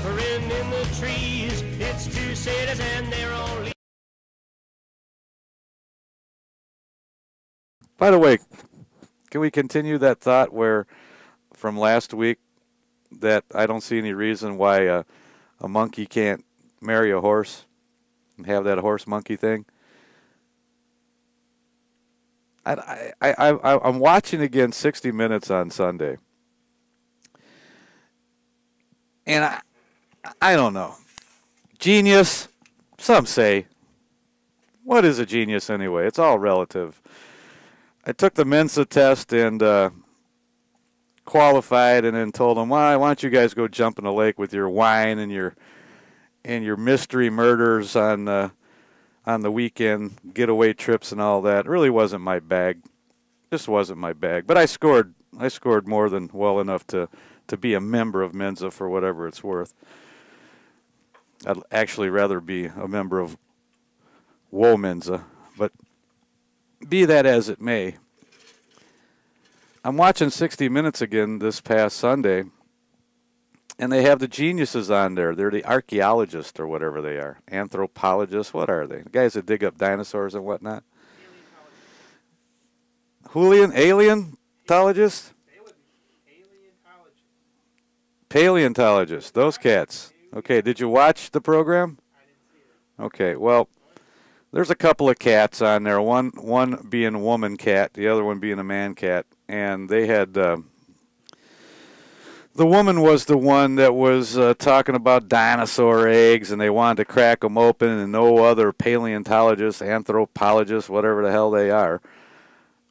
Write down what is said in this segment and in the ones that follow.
whispering in the trees. It's two cities and they're only. By the way, can we continue that thought where from last week that I don't see any reason why a monkey can't marry a horse and have that horse monkey thing? I'm watching again 60 Minutes on Sunday. And I don't know. Genius, some say. What is a genius anyway? It's all relative. I took the Mensa test and qualified, and then told them, why don't you guys go jump in the lake with your wine and your mystery murders on the weekend, getaway trips and all that. It really wasn't my bag. Just wasn't my bag. But I scored more than well enough to be a member of Mensa for whatever it's worth. I'd actually rather be a member of Mensa, but be that as it may. I'm watching 60 Minutes again this past Sunday, and they have the geniuses on there. They're the archaeologists or whatever they are. Anthropologists, what are they? The guys that dig up dinosaurs and whatnot. Alientologists? Paleontologists, those cats. Okay, did you watch the program? Okay, well, there's a couple of cats on there, one being a woman cat, the other one being a man cat, and they had, the woman was the one that was talking about dinosaur eggs, and they wanted to crack them open, and no other paleontologists, anthropologists, whatever the hell they are,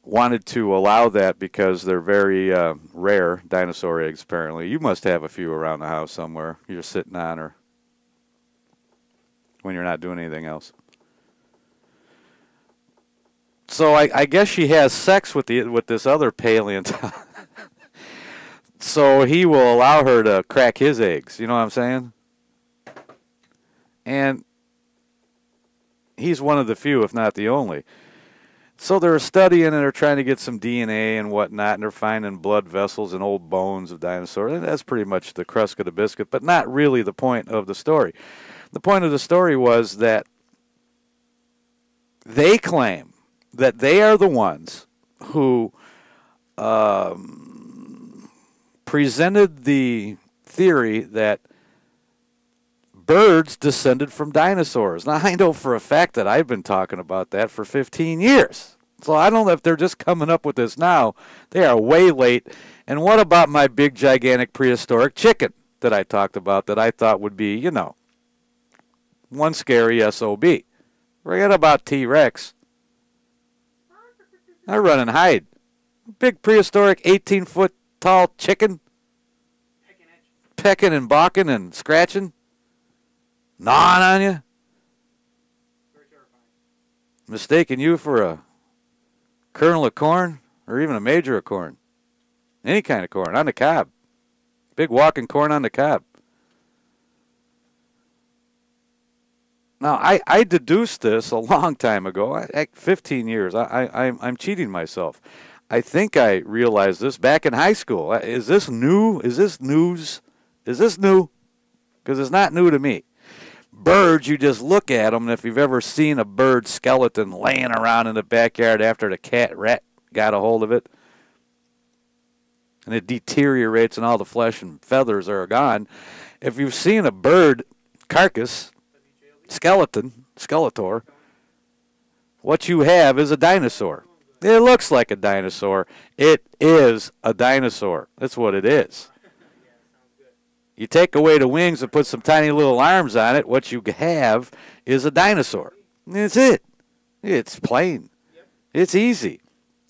wanted to allow that because they're very rare, dinosaur eggs, apparently. You must have a few around the house somewhere you're sitting on, or when you're not doing anything else. So I guess she has sex with this other paleontologist. So he will allow her to crack his eggs. You know what I'm saying? And he's one of the few, if not the only. So they're studying and they're trying to get some DNA and whatnot, and they're finding blood vessels and old bones of dinosaurs. And that's pretty much the crust of the biscuit, but not really the point of the story. The point of the story was that they claim that they are the ones who presented the theory that birds descended from dinosaurs. Now, I know for a fact that I've been talking about that for 15 years. So I don't know if they're just coming up with this now. They are way late. And what about my big, gigantic, prehistoric chicken that I talked about that I thought would be, you know, one scary SOB? Forget about T-Rex. I run and hide. Big, prehistoric, 18-foot tall chicken. Pecking and balking and scratching. Gnawing on you. Mistaking you for a kernel of corn or even a major of corn. Any kind of corn on the cob. Big walking corn on the cob. Now, I deduced this a long time ago, 15 years. I'm cheating myself. I think I realized this back in high school. Is this new? Is this news? Is this new? Because it's not new to me. Birds, you just look at them, and if you've ever seen a bird skeleton laying around in the backyard after the rat got a hold of it, and it deteriorates and all the flesh and feathers are gone. If you've seen a bird carcass, skeletor, what you have is a dinosaur. It looks like a dinosaur. It is a dinosaur. That's what it is. You take away the wings and put some tiny little arms on it, what you have is a dinosaur. That's it. It's plain. It's easy.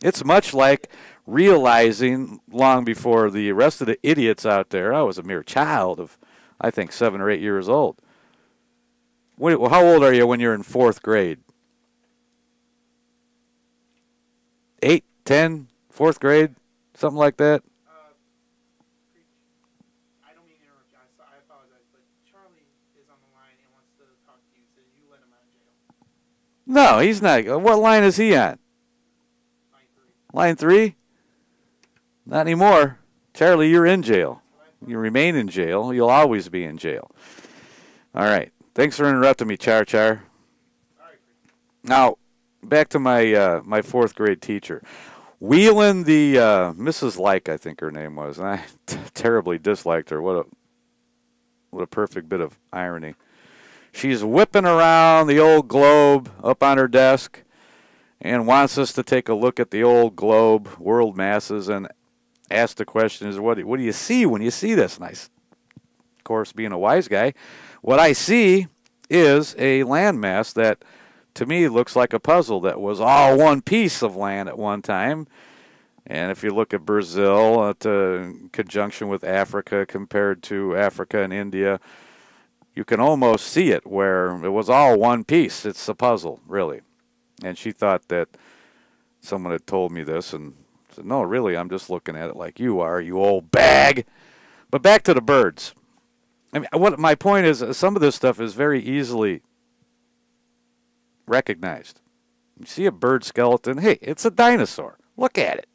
It's much like realizing long before the rest of the idiots out there, I was a mere child of, I think, 7 or 8 years old. How old are you when you're in 4th grade? 8, 10, 4th grade, something like that? I don't mean to interrupt you. I apologize, but Charlie is on the line and wants to talk to you, so you let him out of jail. No, he's not. What line is he on? Line 3. Line 3? Not anymore. Charlie, you're in jail. Line You remain in jail. You'll always be in jail. All right. Thanks for interrupting me, Char Char. Now, back to my my fourth grade teacher. Wheeling the Mrs. Like, I think her name was. And I terribly disliked her. What a perfect bit of irony. She's whipping around the old globe up on her desk and wants us to take a look at the old globe, world masses, and ask the question is, what do you see when you see this? And I, of course, being a wise guy, what I see is a landmass that, to me, looks like a puzzle that was all one piece of land at one time. And if you look at Brazil in conjunction with Africa compared to Africa and India, you can almost see it where it was all one piece. It's a puzzle, really. And she thought that someone had told me this and said, no, really, I'm just looking at it like you are, you old bag. But back to the birds. I mean, what my point is, some of this stuff is very easily recognized. You see a bird skeleton, hey, it's a dinosaur. Look at it.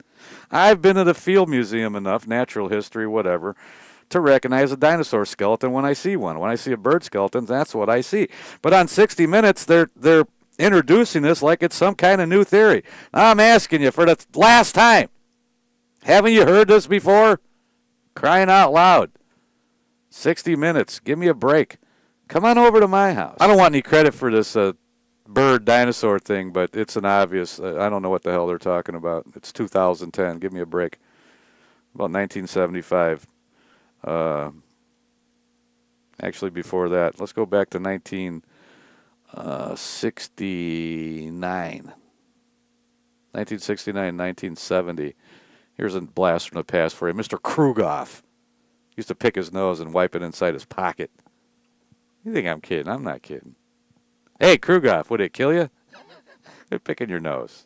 I've been at a field museum enough, natural history, whatever, to recognize a dinosaur skeleton when I see one. When I see a bird skeleton, that's what I see. But on 60 Minutes, they're introducing this like it's some kind of new theory. Now I'm asking you for the last time. Haven't you heard this before? Crying out loud. 60 Minutes. Give me a break. Come on over to my house. I don't want any credit for this bird dinosaur thing, but it's an obvious. I don't know what the hell they're talking about. It's 2010. Give me a break. About 1975. Actually, before that, let's go back to 1969. 1969, 1970. Here's a blast from the past for you. Mr. Krugoff used to pick his nose and wipe it inside his pocket. You think I'm kidding? I'm not kidding. Hey, Krugoff, would it kill you? Quit picking your nose.